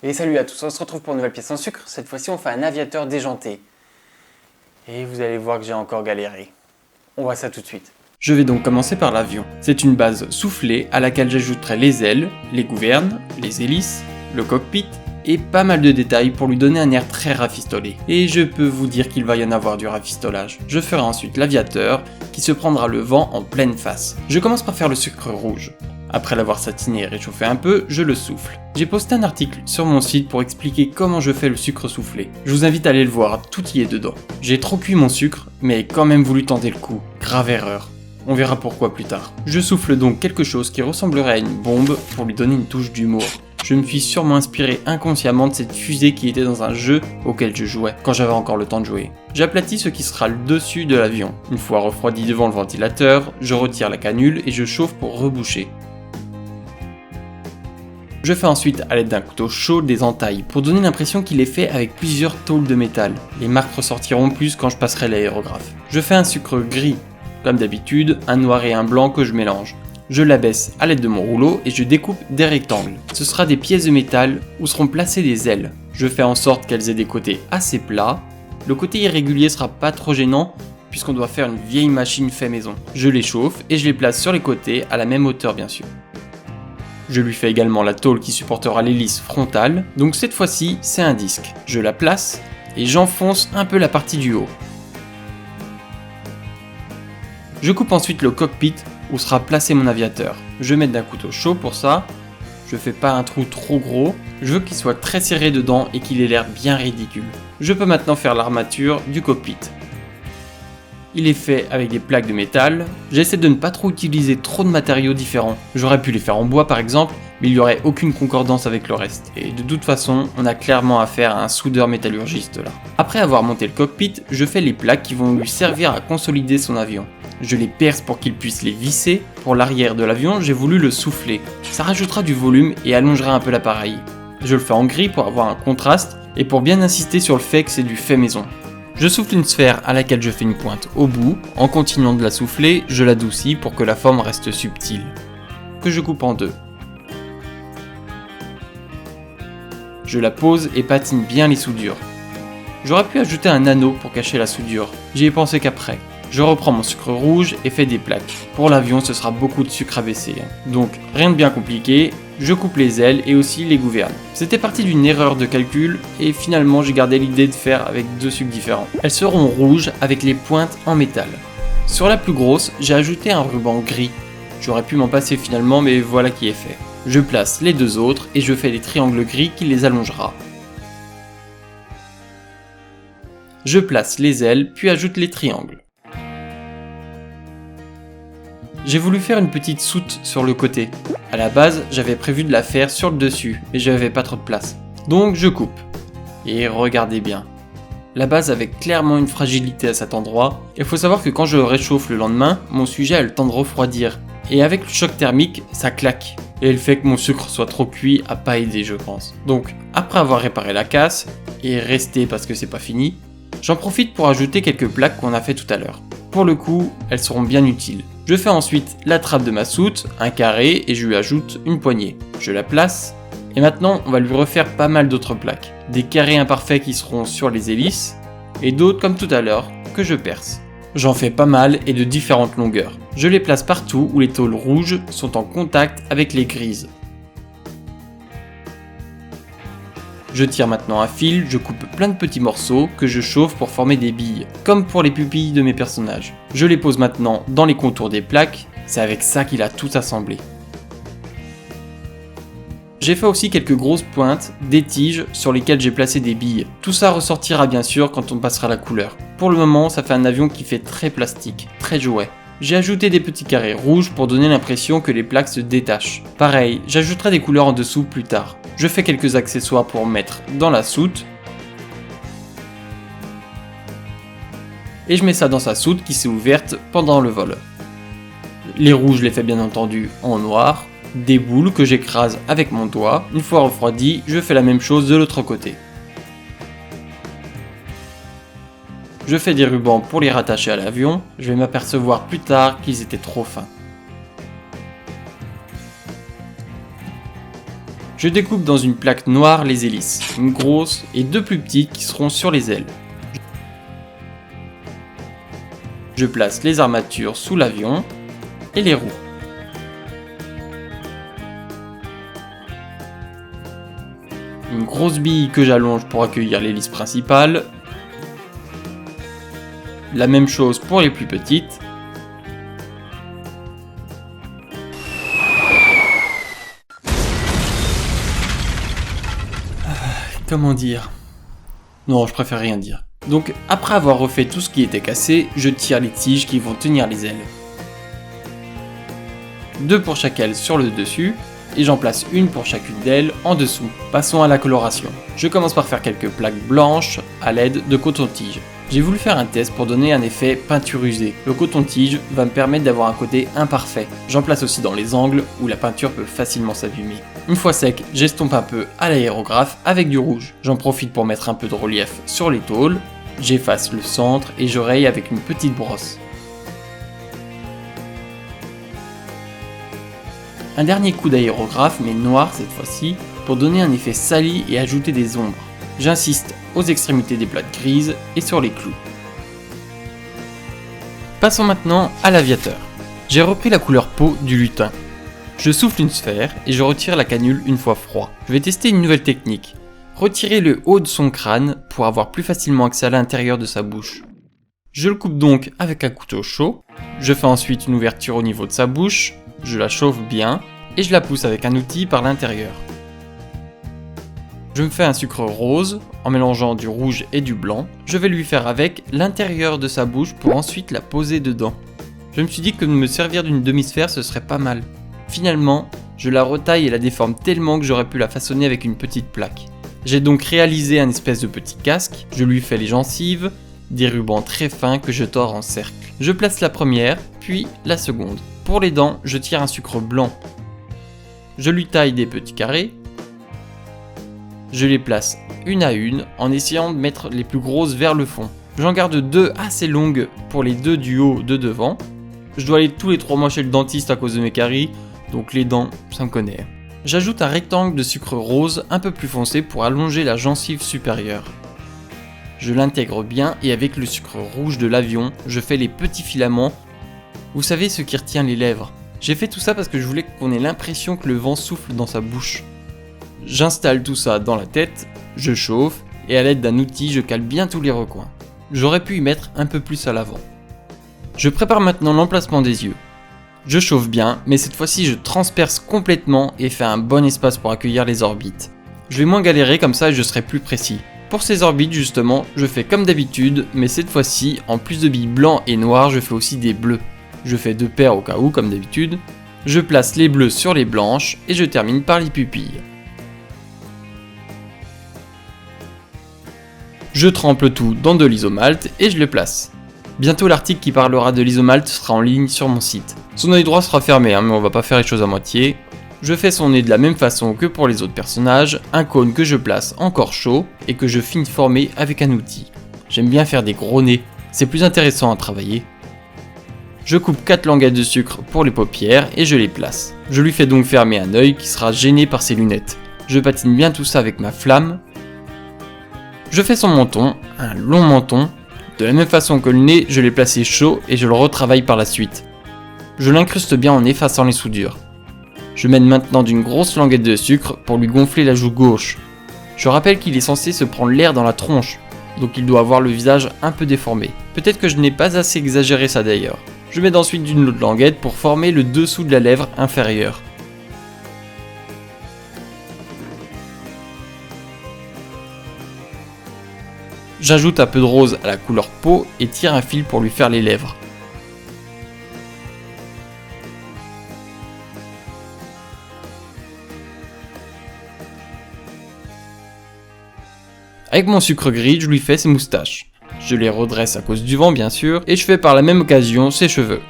Et salut à tous, on se retrouve pour une nouvelle pièce en sucre. Cette fois-ci, on fait un aviateur déjanté. Et vous allez voir que j'ai encore galéré. On voit ça tout de suite. Je vais donc commencer par l'avion. C'est une base soufflée à laquelle j'ajouterai les ailes, les gouvernes, les hélices, le cockpit et pas mal de détails pour lui donner un air très rafistolé. Et je peux vous dire qu'il va y en avoir du rafistolage. Je ferai ensuite l'aviateur qui se prendra le vent en pleine face. Je commence par faire le sucre rouge. Après l'avoir satiné et réchauffé un peu, je le souffle. J'ai posté un article sur mon site pour expliquer comment je fais le sucre soufflé. Je vous invite à aller le voir, tout y est dedans. J'ai trop cuit mon sucre, mais quand même voulu tenter le coup. Grave erreur. On verra pourquoi plus tard. Je souffle donc quelque chose qui ressemblerait à une bombe pour lui donner une touche d'humour. Je me suis sûrement inspiré inconsciemment de cette fusée qui était dans un jeu auquel je jouais, quand j'avais encore le temps de jouer. J'aplatis ce qui sera le dessus de l'avion. Une fois refroidi devant le ventilateur, je retire la canule et je chauffe pour reboucher. Je fais ensuite à l'aide d'un couteau chaud des entailles pour donner l'impression qu'il est fait avec plusieurs tôles de métal. Les marques ressortiront plus quand je passerai l'aérographe. Je fais un sucre gris, comme d'habitude, un noir et un blanc que je mélange. Je l'abaisse à l'aide de mon rouleau et je découpe des rectangles. Ce sera des pièces de métal où seront placées des ailes. Je fais en sorte qu'elles aient des côtés assez plats. Le côté irrégulier sera pas trop gênant puisqu'on doit faire une vieille machine fait maison. Je les chauffe et je les place sur les côtés à la même hauteur bien sûr. Je lui fais également la tôle qui supportera l'hélice frontale, donc cette fois-ci c'est un disque. Je la place et j'enfonce un peu la partie du haut. Je coupe ensuite le cockpit où sera placé mon aviateur. Je mets d'un couteau chaud pour ça, je fais pas un trou trop gros, je veux qu'il soit très serré dedans et qu'il ait l'air bien ridicule. Je peux maintenant faire l'armature du cockpit. Il est fait avec des plaques de métal, j'essaie de ne pas trop utiliser trop de matériaux différents. J'aurais pu les faire en bois par exemple, mais il n'y aurait aucune concordance avec le reste. Et de toute façon, on a clairement affaire à un soudeur métallurgiste là. Après avoir monté le cockpit, je fais les plaques qui vont lui servir à consolider son avion. Je les perce pour qu'il puisse les visser. Pour l'arrière de l'avion, j'ai voulu le souffler. Ça rajoutera du volume et allongera un peu l'appareil. Je le fais en gris pour avoir un contraste et pour bien insister sur le fait que c'est du fait maison. Je souffle une sphère à laquelle je fais une pointe au bout. En continuant de la souffler, je l'adoucis pour que la forme reste subtile. Que je coupe en deux. Je la pose et patine bien les soudures. J'aurais pu ajouter un anneau pour cacher la soudure. J'y ai pensé qu'après. Je reprends mon sucre rouge et fais des plaques. Pour l'avion, ce sera beaucoup de sucre à baisser. Donc, rien de bien compliqué, je coupe les ailes et aussi les gouvernes. C'était parti d'une erreur de calcul et finalement j'ai gardé l'idée de faire avec deux sucres différents. Elles seront rouges avec les pointes en métal. Sur la plus grosse, j'ai ajouté un ruban gris. J'aurais pu m'en passer finalement, mais voilà qui est fait. Je place les deux autres et je fais des triangles gris qui les allongera. Je place les ailes puis ajoute les triangles. J'ai voulu faire une petite soute sur le côté. À la base, j'avais prévu de la faire sur le dessus, mais j'avais pas trop de place. Donc je coupe. Et regardez bien. La base avait clairement une fragilité à cet endroit. Il faut savoir que quand je le réchauffe le lendemain, mon sujet a le temps de refroidir. Et avec le choc thermique, ça claque. Et le fait que mon sucre soit trop cuit a pas aidé je pense. Donc, après avoir réparé la casse, et resté parce que c'est pas fini, j'en profite pour ajouter quelques plaques qu'on a fait tout à l'heure. Pour le coup, elles seront bien utiles. Je fais ensuite la trappe de ma soute, un carré, et je lui ajoute une poignée. Je la place, et maintenant on va lui refaire pas mal d'autres plaques. Des carrés imparfaits qui seront sur les hélices, et d'autres comme tout à l'heure, que je perce. J'en fais pas mal et de différentes longueurs. Je les place partout où les tôles rouges sont en contact avec les grises. Je tire maintenant un fil, je coupe plein de petits morceaux que je chauffe pour former des billes, comme pour les pupilles de mes personnages. Je les pose maintenant dans les contours des plaques, c'est avec ça qu'il a tout assemblé. J'ai fait aussi quelques grosses pointes, des tiges sur lesquelles j'ai placé des billes. Tout ça ressortira bien sûr quand on passera la couleur. Pour le moment, ça fait un avion qui fait très plastique, très jouet. J'ai ajouté des petits carrés rouges pour donner l'impression que les plaques se détachent. Pareil, j'ajouterai des couleurs en dessous plus tard. Je fais quelques accessoires pour mettre dans la soute. Et je mets ça dans sa soute qui s'est ouverte pendant le vol. Les rouges, je les fais bien entendu en noir. Des boules que j'écrase avec mon doigt. Une fois refroidi, je fais la même chose de l'autre côté. Je fais des rubans pour les rattacher à l'avion, je vais m'apercevoir plus tard qu'ils étaient trop fins. Je découpe dans une plaque noire les hélices, une grosse et deux plus petites qui seront sur les ailes. Je place les armatures sous l'avion et les roues. Une grosse bille que j'allonge pour accueillir l'hélice principale. La même chose pour les plus petites. Comment dire? Non, je préfère rien dire. Donc, après avoir refait tout ce qui était cassé, je tire les tiges qui vont tenir les ailes. 2 pour chaque aile sur le dessus, et j'en place une pour chacune d'elles en dessous. Passons à la coloration. Je commence par faire quelques plaques blanches à l'aide de coton-tige. J'ai voulu faire un test pour donner un effet peinture usée. Le coton-tige va me permettre d'avoir un côté imparfait. J'en place aussi dans les angles où la peinture peut facilement s'abîmer. Une fois sec, j'estompe un peu à l'aérographe avec du rouge. J'en profite pour mettre un peu de relief sur les tôles. J'efface le centre et je raye avec une petite brosse. Un dernier coup d'aérographe, mais noir cette fois-ci, pour donner un effet sali et ajouter des ombres. J'insiste aux extrémités des plaques grises et sur les clous. Passons maintenant à l'aviateur. J'ai repris la couleur peau du lutin. Je souffle une sphère et je retire la canule une fois froid. Je vais tester une nouvelle technique. Retirer le haut de son crâne pour avoir plus facilement accès à l'intérieur de sa bouche. Je le coupe donc avec un couteau chaud. Je fais ensuite une ouverture au niveau de sa bouche. Je la chauffe bien et je la pousse avec un outil par l'intérieur. Je me fais un sucre rose en mélangeant du rouge et du blanc. Je vais lui faire avec l'intérieur de sa bouche pour ensuite la poser dedans. Je me suis dit que de me servir d'une demi-sphère ce serait pas mal. Finalement, je la retaille et la déforme tellement que j'aurais pu la façonner avec une petite plaque. J'ai donc réalisé un espèce de petit casque. Je lui fais les gencives, des rubans très fins que je tords en cercle. Je place la première, puis la seconde. Pour les dents, je tire un sucre blanc. Je lui taille des petits carrés. Je les place une à une en essayant de mettre les plus grosses vers le fond. J'en garde 2 assez longues pour les 2 du haut de devant. Je dois aller tous les 3 mois chez le dentiste à cause de mes caries, donc les dents, ça me connaît. J'ajoute un rectangle de sucre rose un peu plus foncé pour allonger la gencive supérieure. Je l'intègre bien et avec le sucre rouge de l'avion, je fais les petits filaments. Vous savez ce qui retient les lèvres. J'ai fait tout ça parce que je voulais qu'on ait l'impression que le vent souffle dans sa bouche. J'installe tout ça dans la tête, je chauffe et à l'aide d'un outil je cale bien tous les recoins. J'aurais pu y mettre un peu plus à l'avant. Je prépare maintenant l'emplacement des yeux. Je chauffe bien, mais cette fois-ci je transperce complètement et fais un bon espace pour accueillir les orbites. Je vais moins galérer comme ça et je serai plus précis. Pour ces orbites justement, je fais comme d'habitude, mais cette fois-ci, en plus de billes blancs et noirs, je fais aussi des bleus. Je fais 2 paires au cas où, comme d'habitude. Je place les bleus sur les blanches et je termine par les pupilles. Je trempe le tout dans de l'isomalte et je le place. Bientôt l'article qui parlera de l'isomalte sera en ligne sur mon site. Son œil droit sera fermé, mais on va pas faire les choses à moitié. Je fais son nez de la même façon que pour les autres personnages, un cône que je place encore chaud et que je finis former avec un outil. J'aime bien faire des gros nez, c'est plus intéressant à travailler. Je coupe 4 languettes de sucre pour les paupières et je les place. Je lui fais donc fermer un œil qui sera gêné par ses lunettes. Je patine bien tout ça avec ma flamme. Je fais son menton, un long menton. De la même façon que le nez, je l'ai placé chaud et je le retravaille par la suite. Je l'incruste bien en effaçant les soudures. Je mène maintenant d'une grosse languette de sucre pour lui gonfler la joue gauche. Je rappelle qu'il est censé se prendre l'air dans la tronche, donc il doit avoir le visage un peu déformé. Peut-être que je n'ai pas assez exagéré ça d'ailleurs. Je mets ensuite d'une autre languette pour former le dessous de la lèvre inférieure. J'ajoute un peu de rose à la couleur peau et tire un fil pour lui faire les lèvres. Avec mon sucre gris, je lui fais ses moustaches. Je les redresse à cause du vent bien sûr, et je fais par la même occasion ses cheveux.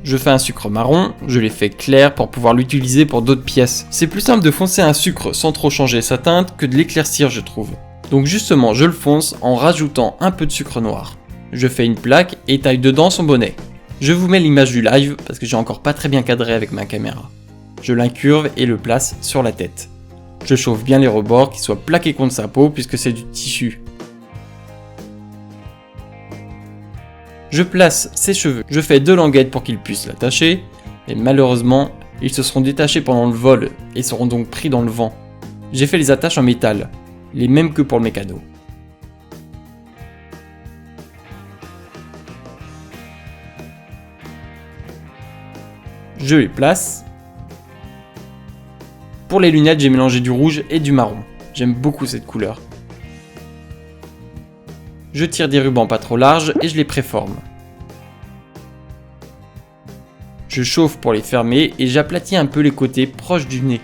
Je fais un sucre marron, je les fais clairs pour pouvoir l'utiliser pour d'autres pièces. C'est plus simple de foncer un sucre sans trop changer sa teinte que de l'éclaircir je trouve. Donc justement je le fonce en rajoutant un peu de sucre noir. Je fais une plaque et taille dedans son bonnet. Je vous mets l'image du live parce que j'ai encore pas très bien cadré avec ma caméra. Je l'incurve et le place sur la tête. Je chauffe bien les rebords qui soient plaqués contre sa peau puisque c'est du tissu. Je place ses cheveux. Je fais 2 languettes pour qu'il puisse l'attacher. Et malheureusement, ils se seront détachés pendant le vol et seront donc pris dans le vent. J'ai fait les attaches en métal, les mêmes que pour le mécano. Je les place. Pour les lunettes, j'ai mélangé du rouge et du marron. J'aime beaucoup cette couleur. Je tire des rubans pas trop larges et je les préforme. Je chauffe pour les fermer et j'aplatis un peu les côtés proches du nez.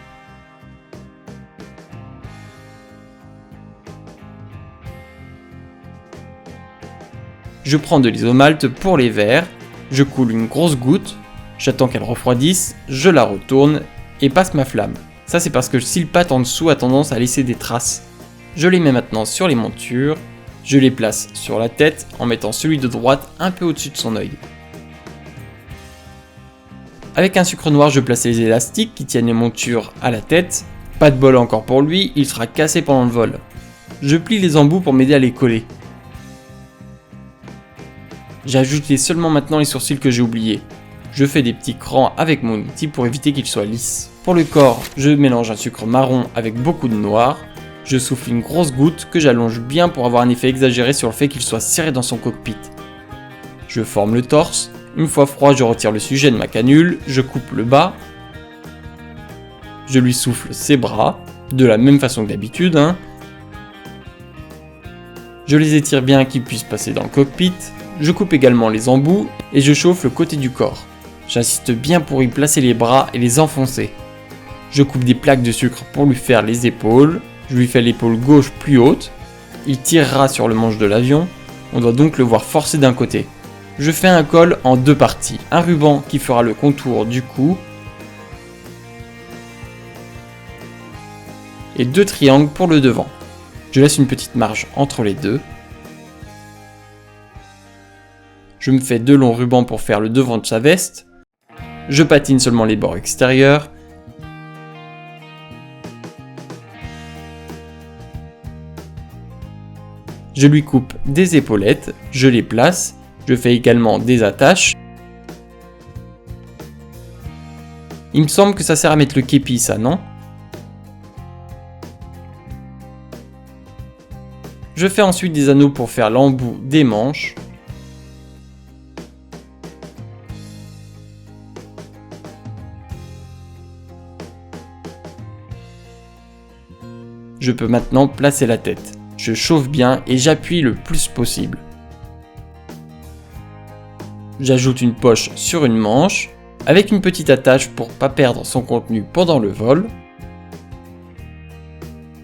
Je prends de l'isomalte pour les verres, je coule une grosse goutte, j'attends qu'elle refroidisse, je la retourne et passe ma flamme. Ça c'est parce que si le pâte en dessous a tendance à laisser des traces. Je les mets maintenant sur les montures, je les place sur la tête en mettant celui de droite un peu au-dessus de son œil. Avec un sucre noir, je place les élastiques qui tiennent les montures à la tête. Pas de bol encore pour lui, il sera cassé pendant le vol. Je plie les embouts pour m'aider à les coller. J'ai ajouté seulement maintenant les sourcils que j'ai oubliés. Je fais des petits crans avec mon outil pour éviter qu'ils soient lisses. Pour le corps, je mélange un sucre marron avec beaucoup de noir. Je souffle une grosse goutte que j'allonge bien pour avoir un effet exagéré sur le fait qu'il soit serré dans son cockpit. Je forme le torse. Une fois froid, je retire le sujet de ma canule, je coupe le bas. Je lui souffle ses bras, de la même façon que d'habitude. Je les étire bien qu'ils puissent passer dans le cockpit. Je coupe également les embouts et je chauffe le côté du corps. J'insiste bien pour y placer les bras et les enfoncer. Je coupe des plaques de sucre pour lui faire les épaules. Je lui fais l'épaule gauche plus haute. Il tirera sur le manche de l'avion. On doit donc le voir forcer d'un côté. Je fais un col en 2 parties. Un ruban qui fera le contour du cou. Et 2 triangles pour le devant. Je laisse une petite marge entre les deux. Je me fais 2 longs rubans pour faire le devant de sa veste. Je patine seulement les bords extérieurs. Je lui coupe des épaulettes, je les place. Je fais également des attaches. Il me semble que ça sert à mettre le képi, ça, non? Je fais ensuite des anneaux pour faire l'embout des manches. Je peux maintenant placer la tête. Je chauffe bien et j'appuie le plus possible. J'ajoute une poche sur une manche, avec une petite attache pour ne pas perdre son contenu pendant le vol.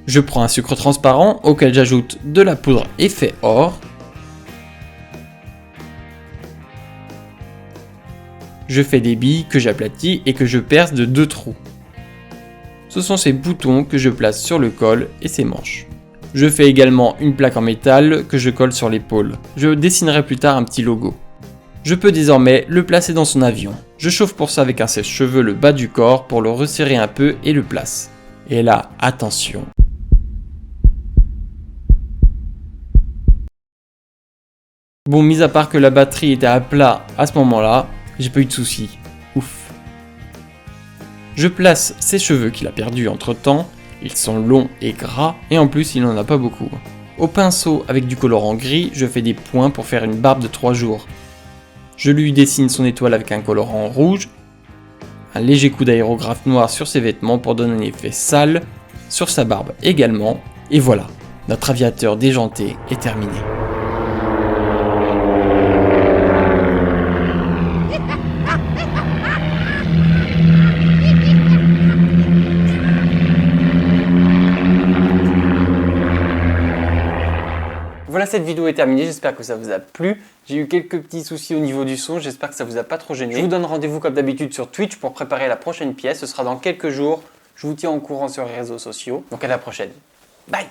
Je prends un sucre transparent auquel j'ajoute de la poudre effet or. Je fais des billes que j'aplatis et que je perce de 2 trous. Ce sont ces boutons que je place sur le col et ses manches. Je fais également une plaque en métal que je colle sur l'épaule. Je dessinerai plus tard un petit logo. Je peux désormais le placer dans son avion. Je chauffe pour ça avec un sèche-cheveux le bas du corps pour le resserrer un peu et le place. Et là, attention. Bon, mis à part que la batterie était à plat à ce moment-là, j'ai pas eu de soucis. Ouf. Je place ses cheveux qu'il a perdus entre temps, ils sont longs et gras et en plus il n'en a pas beaucoup. Au pinceau avec du colorant gris, je fais des points pour faire une barbe de 3 jours. Je lui dessine son étoile avec un colorant rouge, un léger coup d'aérographe noir sur ses vêtements pour donner un effet sale, sur sa barbe également, et voilà, notre aviateur déjanté est terminé. Voilà, cette vidéo est terminée, j'espère que ça vous a plu. J'ai eu quelques petits soucis au niveau du son, j'espère que ça vous a pas trop gêné. Je vous donne rendez-vous comme d'habitude sur Twitch pour préparer la prochaine pièce, ce sera dans quelques jours. Je vous tiens au courant sur les réseaux sociaux, donc à la prochaine. Bye!